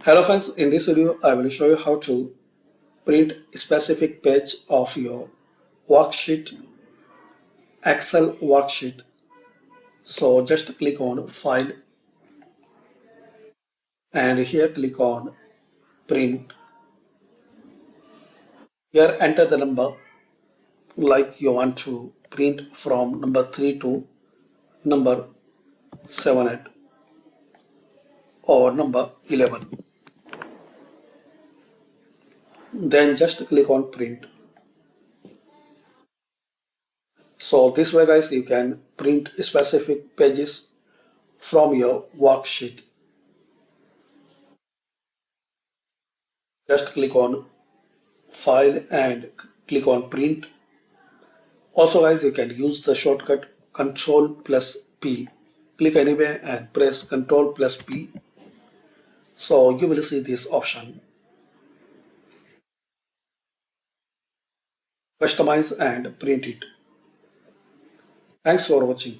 Hello friends, in this video I will show you how to print specific page of your worksheet, Excel worksheet. So just click on File and here click on Print. Here enter the number like you want to print from number 3 to number 78 or number 11. Then just click on Print. So this way guys you can print specific pages from your worksheet. Just click on File and click on Print. Also guys, you can use the shortcut Control plus P. Click anywhere and press Control plus P. So you will see this option. Customize and print it. Thanks for watching.